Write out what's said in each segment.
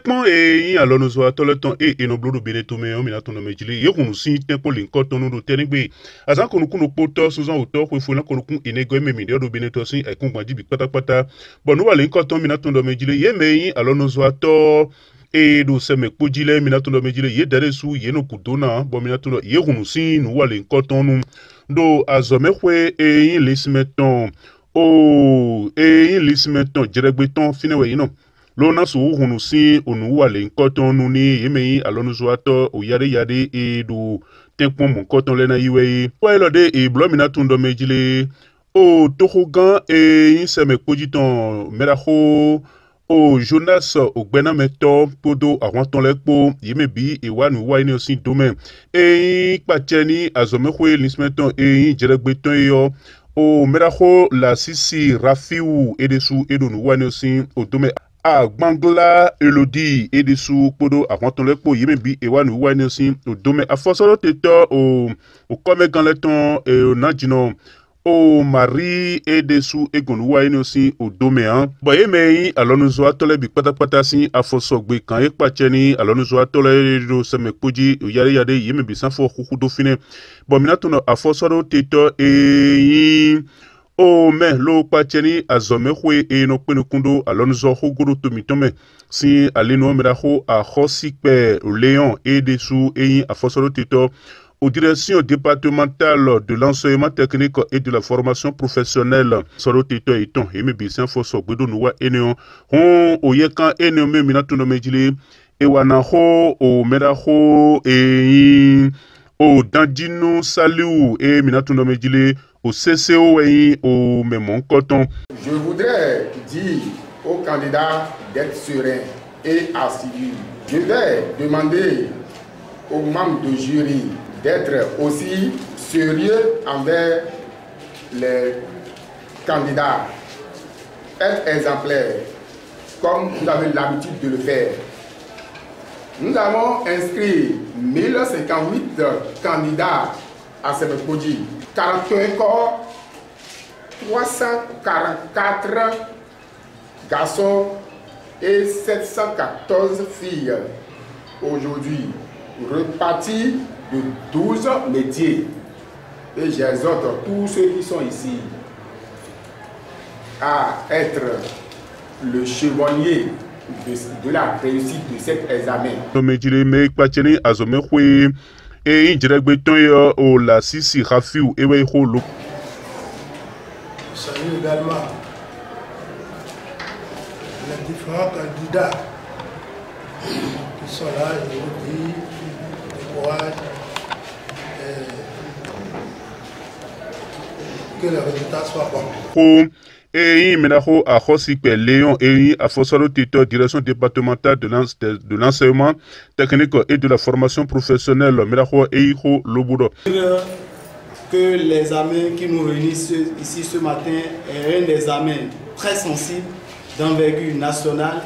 Tekmo e yin alono zo atoleton e no blodo beneto me o minato no mejile ye kunu si tempo linko tonu do tenigbe azan kunu kunu poto suzan oto ko funa kunu kun enego me mi do beneto si e kun gbaji bi patapata bonu wa linko ton minato no mejile ye me yin alono zo ato e do se me kpojile minato no mejile ye dare su ye no kudona bo minato no ye kunu si nu wa linko tonu do azome kwe e yin lismeton o e yin lismeton jeregbeton finewe yino lona su hunu si onu wale nkoton nuni yemeyi alonuzuato oyade yade e do tekpon mon koton lena iwe wa elode e blomina tundo mejile o tohogan e yinseme pojiton meraho o Jonas ogbena meto podo awanton lekpo yemebi e wanu wa ni osin dome e pacheni azomehwe lismeton e jeregbeton yo o meraho la sisi rafiu edesu edonu wa ni osin odome a gbangla elodi edesu podo akwantolekpo yemebi ewanu wanesin odome afosoro teto o kome ganleton e najino o mari edesu egonu wanesin odome han boyemei alonuzo atole bi patapata sin afosogbe kan epacheni alonuzo atole do semekpoji yare yade yemebi sanfo kukudo fine bominato afosoro teto e o me lo pacheni azome hwe e no penukundo alonzo hogoro tomitome si alino meraho a hosikpe Léon et dessous et a fosoro tito aux directions départementales de l'enseignement technique et de la formation professionnelle soro tito et ton et me bisin foso gbedo nuwa eneo hon oyekan eneo me minato no mejile e wana ho o meraho e o dandino saliu e minato no mejile au CCO et au Mémon Coton. Je voudrais dire aux candidats d'être sereins et assidus. Je vais demander aux membres du jury d'être aussi sérieux envers les candidats. Être exemplaires, comme vous avez l'habitude de le faire. Nous avons inscrit 1058 candidats à cette podium. 41 corps, 344 garçons et 714 filles aujourd'hui, repartis de 12 métiers. Et j'exhorte tous ceux qui sont ici à être le chevalier de la réussite de cet examen. Et directement au la sisi rafiu ewe holo. Salut également les différents candidats qui sont là. Je vous dis du courage et que les résultats soient bons. Et menaho a hosikpe Léon et a fosoro tito direction départementale de l'enseignement technique et de la formation professionnelle menaho eiho lobudo. Que l'examen qui nous réunissent ici ce matin est un examen très sensible d'envergure nationale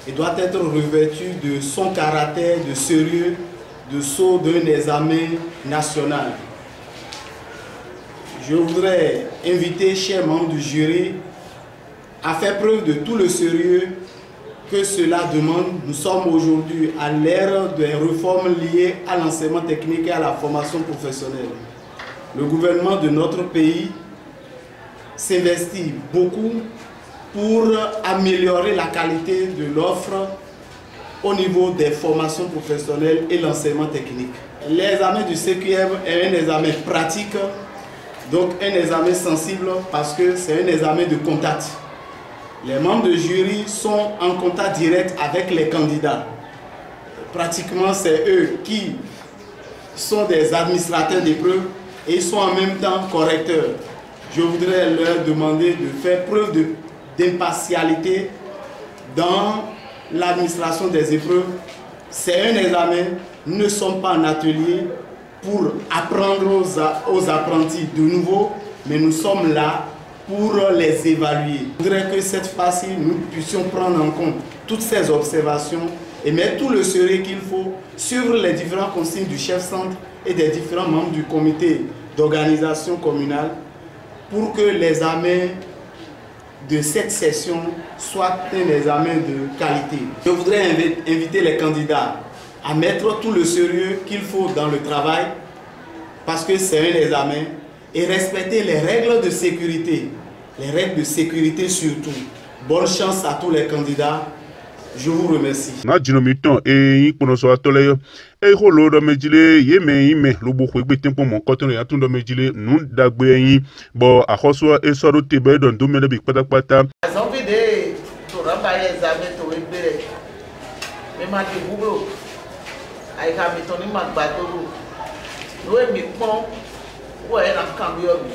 et doit être revêtu de son caractère de sérieux de sceau d'un examen national. Je voudrais inviter, chers membres du jury, à faire preuve de tout le sérieux que cela demande. Nous sommes aujourd'hui à l'ère des réformes liées à l'enseignement technique et à la formation professionnelle. Le gouvernement de notre pays s'investit beaucoup pour améliorer la qualité de l'offre au niveau des formations professionnelles et l'enseignement technique. L'examen du CQM est un examen pratique, donc un examen sensible parce que c'est un examen de contact. Les membres de jury sont en contact direct avec les candidats. Pratiquement, c'est eux qui sont des administrateurs d'épreuves et ils sont en même temps correcteurs. Je voudrais leur demander de faire preuve d'impartialité dans l'administration des épreuves. C'est un examen, nous ne sommes pas en atelier pour apprendre aux apprentis de nouveau, mais nous sommes là pour les évaluer. Je voudrais que cette fois-ci, nous puissions prendre en compte toutes ces observations et mettre tout le sérieux qu'il faut sur les différents consignes du chef-centre et des différents membres du comité d'organisation communale pour que l'examen de cette session soit un examen de qualité. Je voudrais inviter les candidats à mettre tout le sérieux qu'il faut dans le travail parce que c'est un examen et respecter les règles de sécurité. Les règles de sécurité surtout. Bonne chance à tous les candidats. Je vous remercie. Na jinomiton e ponoso atole e holo do mejile ye me ime lo bo khwe gbe tempo mon koton ya tun do mejile nu dagbe yin bo akhoso e soro te be don do me de bi patapata azonvi de to ramba examen to ebere me ma di bulo ai ka mi to ni ma gba to lo e mi pon wo e na cambio mi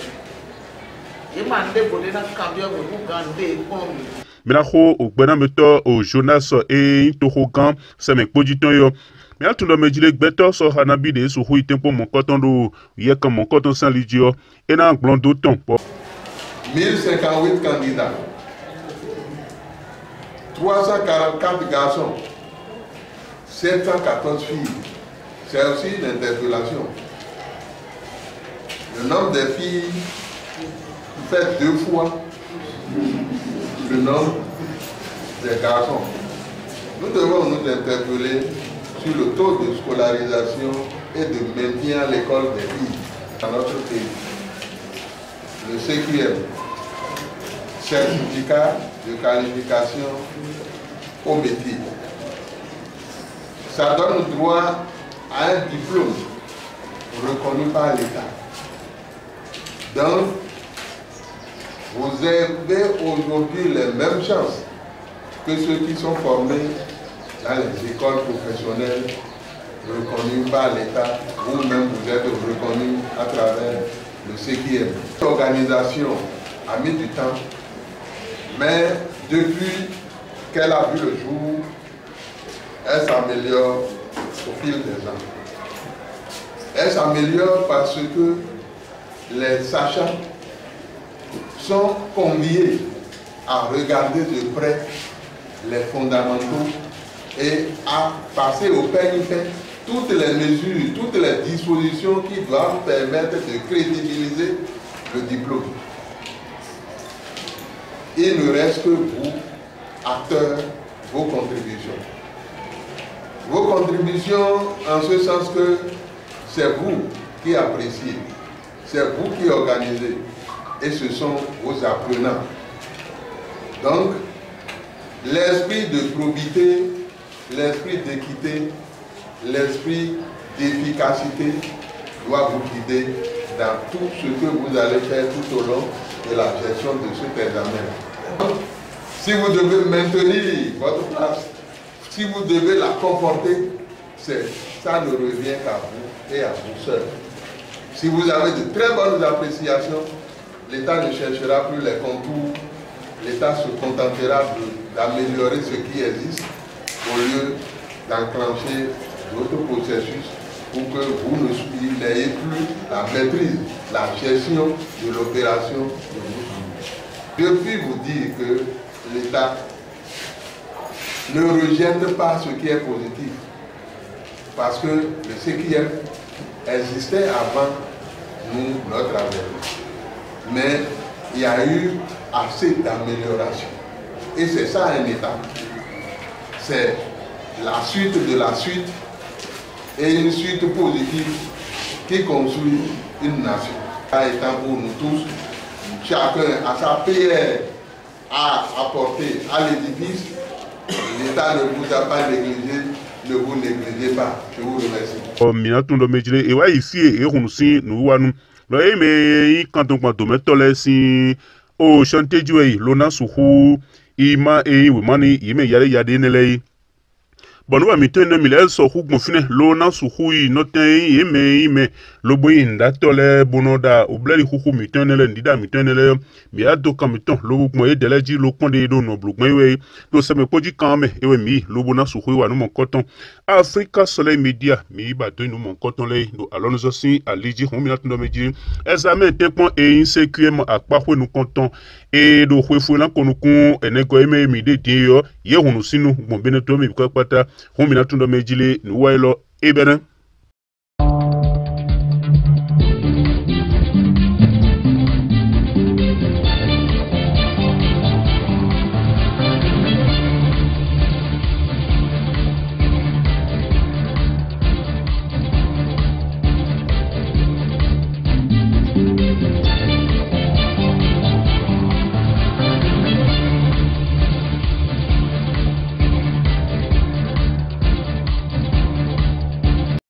ye ma nde bo de na cambio mi ku gan de pon mi Minaho au Benameto au Jonas et Tohogan, c'est mes poditons yo. Mais à tout le monde, beto so hanabi de so hui tempo mon coton do yé comme mon coton sans lidio et na blond d'auton. 1058 candidats, 344 garçons, 714 filles. C'est aussi une interpellation. Le nombre des filles fait 2 fois le nombre des garçons. Nous devons nous interpeller sur le taux de scolarisation et de maintien à l'école des filles dans notre pays. Le CQM, certificat de qualification au métier. Ça donne droit à un diplôme reconnu par l'État. Donc, vous avez aujourd'hui les mêmes chances que ceux qui sont formés dans les écoles professionnelles reconnues par l'État, vous-même vous êtes reconnus à travers le CQM. L'organisation a mis du temps, mais depuis qu'elle a vu le jour, elle s'améliore au fil des ans. Elle s'améliore parce que les sachants sont conviés à regarder de près les fondamentaux et à passer au peigne fin toutes les mesures, toutes les dispositions qui doivent permettre de crédibiliser le diplôme. Il ne reste que vous, acteurs, vos contributions. Vos contributions en ce sens que c'est vous qui appréciez, c'est vous qui organisez. Et ce sont vos apprenants. Donc, l'esprit de probité, l'esprit d'équité, l'esprit d'efficacité doit vous guider dans tout ce que vous allez faire tout au long de la gestion de cet examen. Donc, si vous devez maintenir votre place, si vous devez la conforter, ça ne revient qu'à vous et à vous seuls. Si vous avez de très bonnes appréciations, l'État ne cherchera plus les contours, l'État se contentera d'améliorer ce qui existe au lieu d'enclencher d'autres processus pour que vous n'ayez plus la maîtrise, la gestion de l'opération de votre. Je puis vous dire que l'État ne rejette pas ce qui est positif parce que le CQM existait avant nous, notre avènement. Mais il y a eu assez d'amélioration. Et c'est ça un État. C'est la suite de la suite et une suite positive qui construit une nation. Ça étant pour nous tous, chacun a sa pierre à apporter à l'édifice. L'État ne vous a pas négligé, ne vous négligez pas. Je vous remercie. Lo eme kanton kwanto metole si o chante juei lona suhu ima wemani yime yade nele bonu wa mitene mile so hu gbonfine lona suhu noten ime lobo inda tole bonoda obleli huhu mitene le ndida mitene le mi ado kamiton lobo gbon e deleji lo konde do no blogbon we do se me poji kan ewe mi lobo na suhu wa no mon koton Africa Soleil Media mi ba do no mon koton le do alonu so sin aliji hon mi na tundo meji examen tempon e insécurement akpahwe nu konton e do hwefu na konukun enego eme mi de din yo ye hunu sinu gbon beneto mi ko pata hon mi na tundo meji le nu wa lo ebere